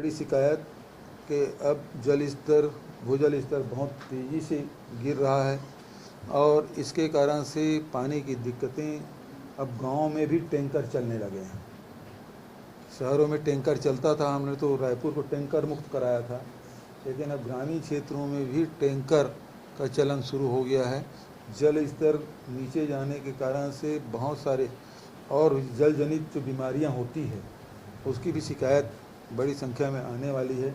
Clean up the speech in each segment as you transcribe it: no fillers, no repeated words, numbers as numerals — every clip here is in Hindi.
बड़ी शिकायत कि अब जल स्तर भूजल स्तर बहुत तेज़ी से गिर रहा है और इसके कारण से पानी की दिक्कतें अब गांव में भी टैंकर चलने लगे हैं। शहरों में टैंकर चलता था, हमने तो रायपुर को टैंकर मुक्त कराया था, लेकिन अब ग्रामीण क्षेत्रों में भी टैंकर का चलन शुरू हो गया है। जल स्तर नीचे जाने के कारण से बहुत सारे और जल जनित जो बीमारियां होती है उसकी भी शिकायत बड़ी संख्या में आने वाली है।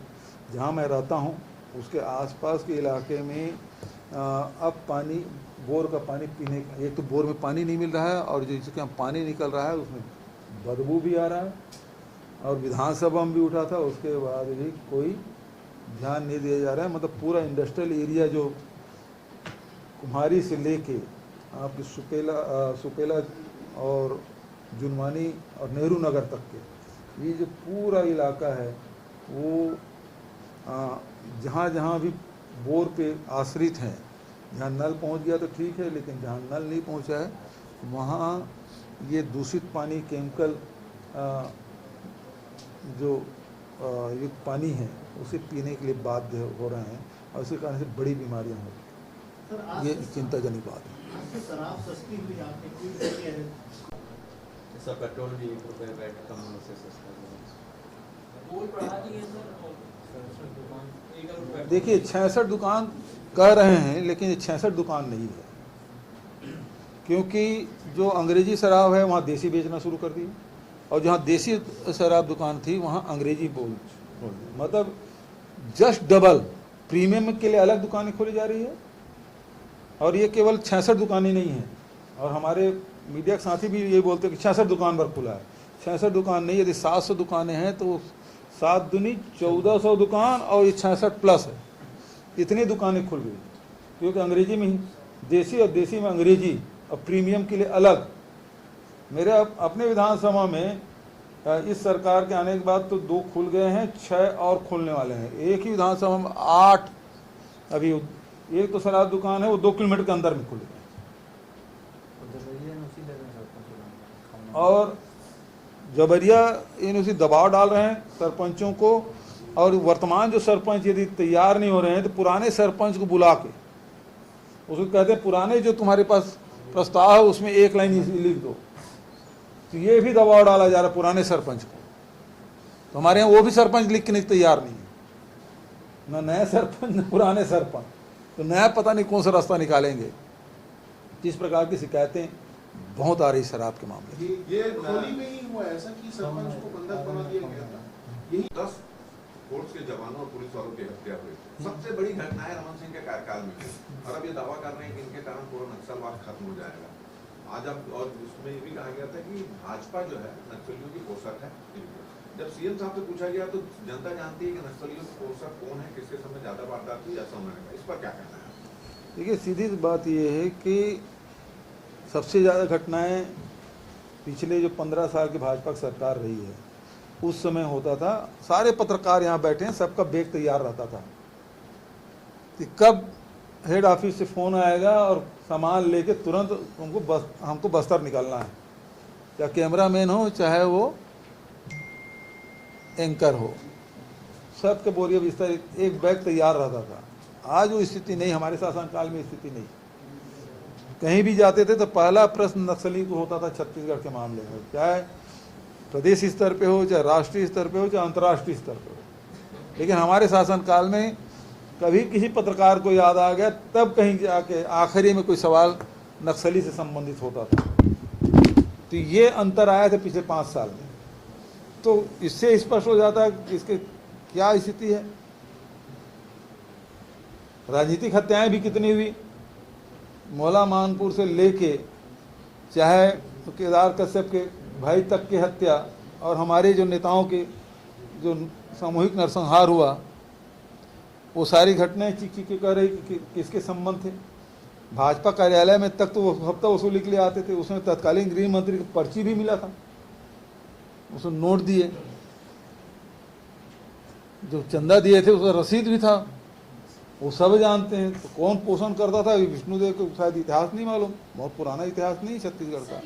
जहां मैं रहता हूं उसके आसपास के इलाके में अब पानी बोर का पानी पीने, एक तो बोर में पानी नहीं मिल रहा है और जो जिसके यहाँ पानी निकल रहा है उसमें बदबू भी आ रहा है। और विधानसभा में भी उठा था, उसके बाद भी कोई ध्यान नहीं दिया जा रहा है। मतलब पूरा इंडस्ट्रियल एरिया जो कुम्हारी से लेके आपके सुपेला और जुनवानी और नेहरू नगर तक के ये जो पूरा इलाका है वो जहाँ जहाँ भी बोर पे आश्रित हैं, जहाँ नल पहुँच गया तो ठीक है, लेकिन जहाँ नल नहीं पहुँचा है वहाँ ये दूषित पानी केमिकल जो युक्त पानी है उसे पीने के लिए बाध्य हो रहे हैं और इसी कारण से बड़ी बीमारियां हो रही हैं। ये चिंताजनक बात है। शराब सस्ती हुई आपने पेट्रोल भी ₹1 कम होने से सस्ता है। देखिए 66 दुकान कह रहे हैं, लेकिन ये 66 दुकान नहीं है, क्योंकि जो अंग्रेजी शराब है वहाँ देसी बेचना शुरू कर दी और जहाँ देसी शराब दुकान थी वहाँ अंग्रेजी बोल मतलब जस्ट डबल प्रीमियम के लिए अलग दुकानें खोली जा रही है। और ये केवल 66 दुकानें नहीं हैं, और हमारे मीडिया के साथी भी ये बोलते हैं कि 66 दुकान पर खुला है। 66 दुकान नहीं, यदि 700 दुकानें हैं तो 7 दूनी 1400 दुकान और ये 66 प्लस है, इतनी दुकानें खुल गई। क्योंकि अंग्रेजी में ही देसी और देसी में अंग्रेजी और प्रीमियम के लिए अलग। मेरे अपने विधानसभा में इस सरकार के आने के बाद तो 2 खुल गए हैं, 6 और खुलने वाले हैं। एक ही विधानसभा में 8 अभी, एक तो शराब दुकान है वो 2 किलोमीटर के अंदर में खुल गए। और जबरिया इन उसी दबाव डाल रहे हैं सरपंचों को, और वर्तमान जो सरपंच यदि तैयार नहीं हो रहे हैं तो पुराने सरपंच को बुला के उसको कहते हैं पुराने जो तुम्हारे पास प्रस्ताव है उसमें 1 लाइन लिख दो। तो ये भी दबाव डाला जा रहा है पुराने सरपंच को। तो हमारे यहाँ वो भी सरपंच लिख के नहीं तैयार नहीं है, न नया सरपंच न पुराने सरपंच। तो नया पता नहीं कौन सा रास्ता निकालेंगे। इस प्रकार की शिकायतें बहुत आ रही शराब के मामले। ये होली में ही हुआ ऐसा कि सरपंच को बंधक बना दिया गया था। यही 10 फोर्स के जवानों और पुलिस वालों की हत्या हुई। सबसे बड़ी घटना है रमन सिंह के कार्यकाल में, और अब ये दावा कर रहे हैं कि इनके कारण पूरा नक्सलवाद खत्म हो जाएगा। आज अब और उसमें ये भी कहा गया था कि भाजपा जो है नक्सलियों की पोषक है। जब सीएम साहब से पूछा गया तो जनता जानती है कि नक्सलियों की पोषक कौन है, किसके समय ज्यादा वारदात हुई, ऐसा उन्होंने कहा। इस पर क्या कहना है? देखिए सीधी बात यह है कि सबसे ज़्यादा घटनाएं पिछले जो 15 साल की भाजपा की सरकार रही है उस समय होता था। सारे पत्रकार यहाँ बैठे हैं, सबका बैग तैयार रहता था कि कब हेड ऑफिस से फ़ोन आएगा और सामान लेके तुरंत हमको बस्तर निकलना है। चाहे कैमरामैन हो चाहे वो एंकर हो, सबके बोरिया बिस्तर एक बैग तैयार रहता था। आज वो स्थिति नहीं, हमारे शासनकाल में स्थिति नहीं। कहीं भी जाते थे तो पहला प्रश्न नक्सली को होता था छत्तीसगढ़ के मामले में, चाहे प्रदेश स्तर पे हो, चाहे राष्ट्रीय स्तर पे हो, चाहे अंतर्राष्ट्रीय स्तर पे हो। लेकिन हमारे शासनकाल में कभी किसी पत्रकार को याद आ गया तब कहीं जाके आखिरी में कोई सवाल नक्सली से संबंधित होता था। तो ये अंतर आया था पिछले 5 साल में। तो इससे स्पष्ट हो जाता है कि इसके क्या स्थिति है। राजनीतिक हत्याएं भी कितनी हुई, मौला मानपुर से लेके चाहे तो केदार कश्यप के भाई तक की हत्या, और हमारे जो नेताओं के जो सामूहिक नरसंहार हुआ, वो सारी घटनाएं चिक के कह रही कि किसके संबंध थे। भाजपा कार्यालय में तक तो वो हफ्ता वसूली के लिए आते थे, उसमें तत्कालीन गृह मंत्री की पर्ची भी मिला था, उसमें नोट दिए, जो चंदा दिए थे उसका रसीद भी था। वो सब जानते हैं। तो कौन पोषण करता था विष्णुदेव को शायद इतिहास नहीं मालूम, बहुत पुराना इतिहास नहीं छत्तीसगढ़ का।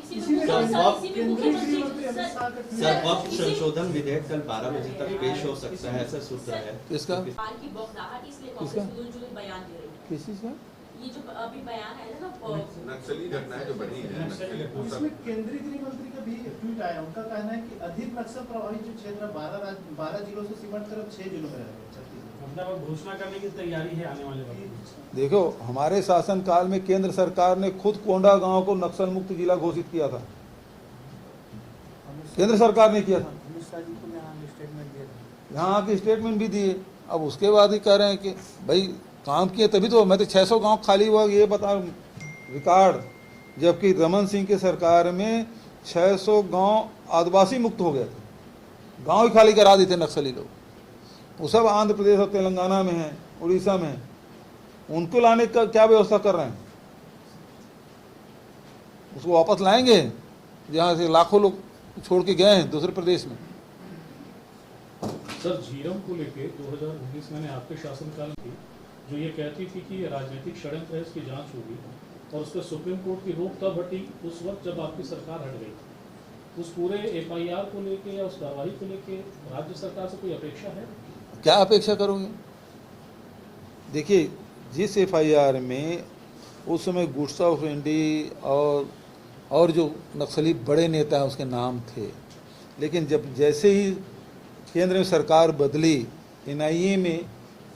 सर वक्फ संशोधन विधेयक कल 12 बजे तक पेश हो सकता है, ऐसा सूत्र है। इसका किसका बयान दे रही है, किस चीज का ये जो अभी बयान है ना नक्सली घटनाएं जो बढ़ी हैं, उसमें केंद्रीय गृह मंत्री का भी ट्वीट आया। उनका कहना है कि अधिक नक्सल प्रभावित जो क्षेत्र 12 जिलों से सिमट कर 6 जिलों में रह रहे हैं छत्तीसगढ़। मतलब घोषणा करने की तैयारी है आने वाले वक्त में। देखो, हमारे शासन काल में केंद्र सरकार ने खुद कोंडा गांव को नक्सल मुक्त जिला घोषित किया था, केंद्र सरकार ने किया था। यहाँ के स्टेटमेंट भी दिए। अब उसके बाद ही कह रहे हैं कि भाई काम किए तभी तो। मैं तो 600 गांव खाली हुआ ये बता रिकॉर्ड, जबकि रमन सिंह की सरकार में 600 गांव आदिवासी मुक्त हो गए थे, गांव ही खाली करा देते नक्सली लोग। वो सब आंध्र प्रदेश और तेलंगाना में हैं, उड़ीसा में हैं। उनको लाने का क्या व्यवस्था कर रहे हैं? उसको वापस लाएंगे जहाँ से लाखों लोग छोड़ के गए हैं दूसरे प्रदेश में। सर झीरम को लेके 2019 में आपके शासनकाल की जो ये कहती थी कि ये राजनीतिक षड्यंत्र है, इसकी जांच होगी, और उस पर सुप्रीम कोर्ट की रोक तब हटी उस वक्त जब आपकी सरकार हट गई। उस पूरे FIR को लेके या उस कार्रवाई को लेके राज्य सरकार से कोई अपेक्षा है? क्या अपेक्षा करोगे? देखिए, जिस FIR में उस समय गुड्स ऑफ इंडी और जो नक्सली बड़े नेता हैं उसके नाम थे, लेकिन जब जैसे ही केंद्र में सरकार बदली, NIA में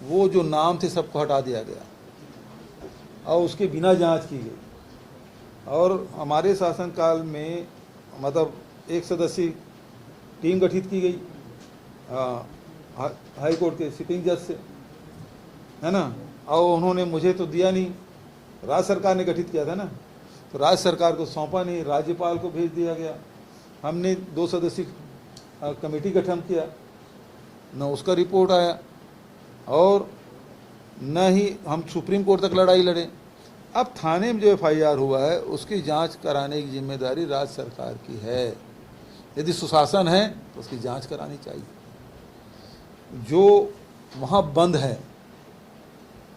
वो जो नाम थे सबको हटा दिया गया और उसके बिना जांच की गई। और हमारे शासनकाल में मतलब एक सदस्यीय टीम गठित की गई हाई कोर्ट के सिटिंग जज से, है ना। और उन्होंने मुझे तो दिया नहीं, राज्य सरकार ने गठित किया था ना, तो राज्य सरकार को सौंपा नहीं, राज्यपाल को भेज दिया गया। हमने 2 सदस्यीय कमेटी गठन किया, न उसका रिपोर्ट आया और न ही हम सुप्रीम कोर्ट तक लड़ाई लड़े। अब थाने में जो FIR हुआ है उसकी जांच कराने की जिम्मेदारी राज्य सरकार की है। यदि सुशासन है तो उसकी जांच करानी चाहिए। जो वहाँ बंद है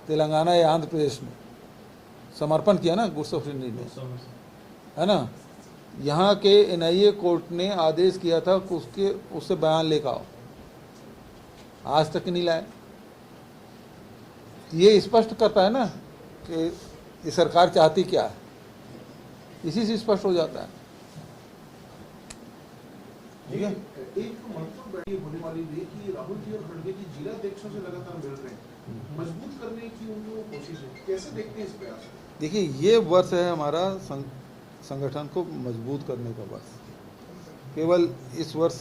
तेलंगाना या आंध्र प्रदेश में, समर्पण किया ना गुड्स ऑफ इंडी ने, है ना, यहाँ के NIA कोर्ट ने आदेश किया था कि उससे बयान लेकर आओ, आज तक नहीं लाए। ये स्पष्ट करता है ना कि ये सरकार चाहती क्या है, इसी से स्पष्ट हो जाता है। ठीक है। एक महत्वपूर्ण बैठक होने वाली है कि राहुल जी और खड़गे जी जिला अध्यक्षों से लगातार मिल रहे हैं, मजबूत करने की उनको कोशिश है, कैसे देखते हैं इस प्रयास को? देखिए, ये वर्ष है हमारा संगठन को मजबूत करने का वर्ष। केवल इस वर्ष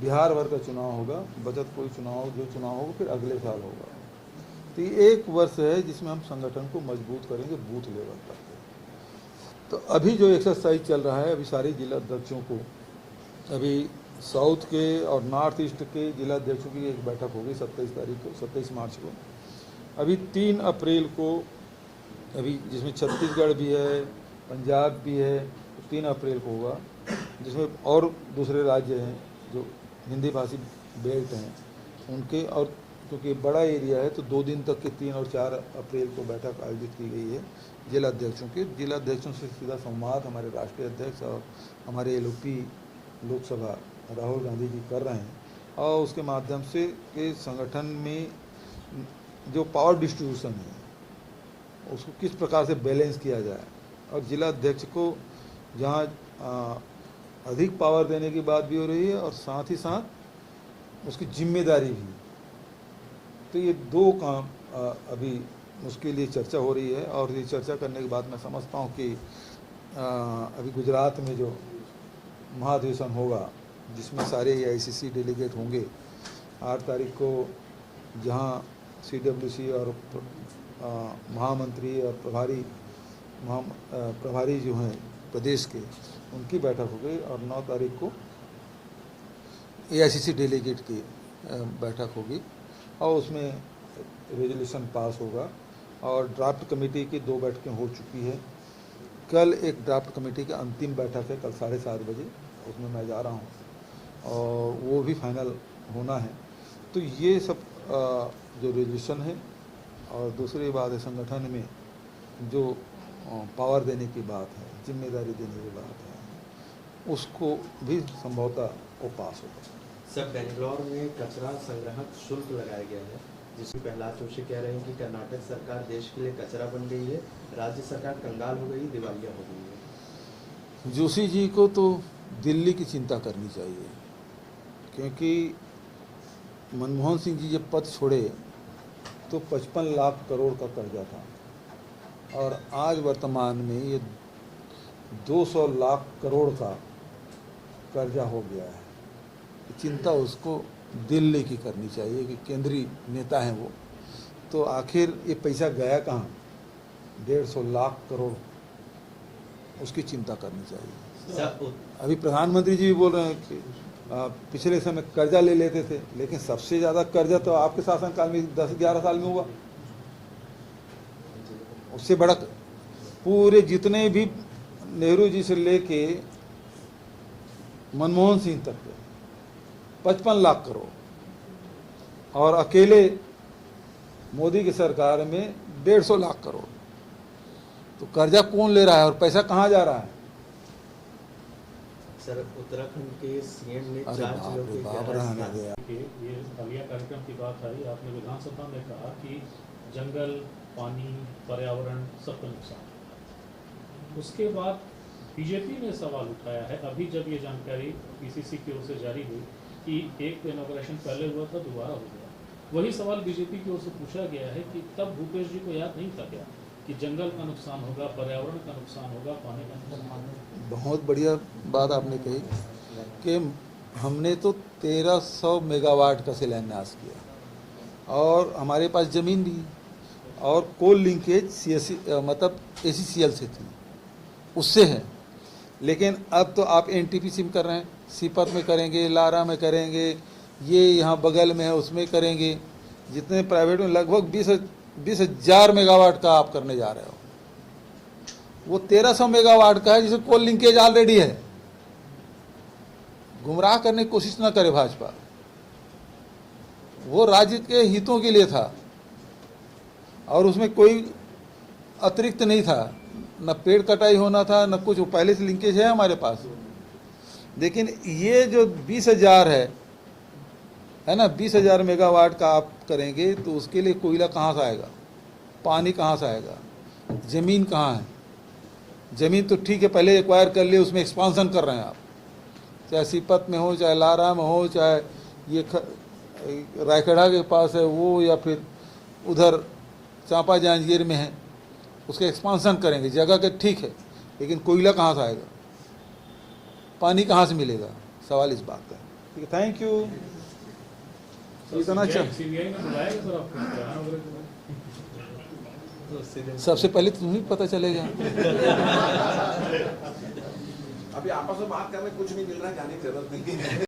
बिहार भर का चुनाव होगा, बचत कोई चुनाव जो चुनाव होगा फिर अगले साल होगा। तो ये एक वर्ष है जिसमें हम संगठन को मजबूत करेंगे बूथ लेवल पर। तो अभी जो एक्सरसाइज चल रहा है, अभी सारे जिला अध्यक्षों को, अभी साउथ के और नॉर्थ ईस्ट के जिला अध्यक्षों की एक बैठक होगी 27 मार्च को। अभी 3 अप्रैल को, अभी जिसमें छत्तीसगढ़ भी है, पंजाब भी है, तो 3 अप्रैल को होगा, जिसमें और दूसरे राज्य हैं जो हिंदी भाषी बेल्ट हैं उनके। और क्योंकि बड़ा एरिया है तो 2 दिन तक के 3 और 4 अप्रैल को बैठक आयोजित की गई है जिला अध्यक्षों की। जिला अध्यक्षों से सीधा संवाद हमारे राष्ट्रीय अध्यक्ष और हमारे LOP लोकसभा राहुल गांधी जी कर रहे हैं, और उसके माध्यम से कि संगठन में जो पावर डिस्ट्रीब्यूशन है उसको किस प्रकार से बैलेंस किया जाए, और जिला अध्यक्ष को जहाँ अधिक पावर देने की बात भी हो रही है और साथ ही साथ उसकी जिम्मेदारी भी। तो ये 2 काम अभी उसके लिए चर्चा हो रही है। और ये चर्चा करने के बाद मैं समझता हूँ कि अभी गुजरात में जो महाधिवेशन होगा जिसमें सारे AICC डेलीगेट होंगे 8 तारीख को, जहाँ CWC और महामंत्री और प्रभारी जो हैं प्रदेश के उनकी बैठक हो गई, और 9 तारीख को AICC डेलीगेट की बैठक होगी और उसमें रेजोल्यूशन पास होगा। और ड्राफ्ट कमेटी की 2 बैठकें हो चुकी है। कल एक ड्राफ्ट कमेटी की अंतिम बैठक है, कल 7:30 बजे, उसमें मैं जा रहा हूँ और वो भी फाइनल होना है। तो ये सब जो रेजोल्यूशन है और दूसरी बात है संगठन में जो पावर देने की बात है, जिम्मेदारी देने की बात है, उसको भी संभवतः वो पास होगा। सर, बेंगलोर में कचरा संग्रहक शुल्क लगाया गया है, जिसमें प्रहलाद जोशी कह रहे हैं कि कर्नाटक सरकार देश के लिए कचरा बन गई है, राज्य सरकार कंगाल हो गई, दिवालिया हो गई है। जोशी जी को तो दिल्ली की चिंता करनी चाहिए, क्योंकि मनमोहन सिंह जी जब पद छोड़े तो 55 लाख करोड़ का कर्जा था और आज वर्तमान में ये 200 लाख करोड़ का कर्जा हो गया है। चिंता उसको दिल्ली की करनी चाहिए कि केंद्रीय नेता हैं वो, तो आखिर ये पैसा गया कहाँ, 150 लाख करोड़, उसकी चिंता करनी चाहिए। अभी प्रधानमंत्री जी भी बोल रहे हैं कि पिछले समय कर्जा ले लेते थे, लेकिन सबसे ज़्यादा कर्जा तो आपके शासनकाल में 10-11 साल में हुआ। उससे बड़ा पूरे जितने भी नेहरू जी से लेके मनमोहन सिंह तक के 55 लाख करोड़ और अकेले मोदी की सरकार में 150 लाख करोड़। तो कर्जा कौन ले रहा है और पैसा कहाँ जा रहा है? सर, उत्तराखंड के सीएम ने अरे 4 बाप जिलों रे के बाप, 11 रहने स्थान- दे। ये हालिया कार्यक्रम की बात आई, आपने विधानसभा में कहा कि जंगल, पानी, पर्यावरण सबका नुकसान है। उसके बाद बीजेपी ने सवाल उठाया है, अभी जब ये जानकारी पीसीसी की ओर से जारी हुई कि एक इनॉग्रेशन पहले हुआ था, दोबारा हो गया, वही सवाल बीजेपी की ओर से पूछा गया है कि तब भूपेश जी को याद नहीं था क्या कि जंगल का नुकसान होगा, पर्यावरण का नुकसान होगा, पानी का नुकसान होगा। बहुत बढ़िया बात आपने कही कि हमने तो 1300 मेगावाट का शिलान्यास किया और हमारे पास ज़मीन भी और कोल लिंकेज मतलब ACCL से थी, उससे है। लेकिन अब तो आप NTPC में कर रहे हैं, सीपत में करेंगे, लारा में करेंगे, ये यहाँ बगल में है उसमें करेंगे, जितने प्राइवेट में लगभग 20,000 मेगावाट का आप करने जा रहे हो। वो 1300 मेगावाट का है जिसे कोल लिंकेज ऑलरेडी है। गुमराह करने की कोशिश ना करे भाजपा, वो राज्य के हितों के लिए था और उसमें कोई अतिरिक्त नहीं था, न पेड़ कटाई होना था न कुछ, वो पहले से लिंकेज है हमारे पास। लेकिन ये जो 20,000 है ना, 20,000 मेगावाट का आप करेंगे तो उसके लिए कोयला कहाँ से आएगा, पानी कहाँ से आएगा, ज़मीन कहाँ है? ज़मीन तो ठीक है पहले एक्वायर कर लिए, उसमें एक्सपांसन कर रहे हैं आप, चाहे सीपत में हो, चाहे लारा में हो, चाहे ये रायखड़ा के पास है वो, या फिर उधर चांपा जांजगीर में है, उसके एक्सपांसन करेंगे, जगह के ठीक है, लेकिन कोयला कहाँ से आएगा, पानी कहाँ से मिलेगा? सवाल इस बात का है। ठीक है, थैंक यू। इतना अच्छा, सीबीआई ने बुलाया सर आपको बयान वगैरह के बाद? सबसे पहले तुम्हें पता चलेगा। अभी आपस में बात करने कुछ नहीं मिल रहा है, जाने की जरूरत नहीं है।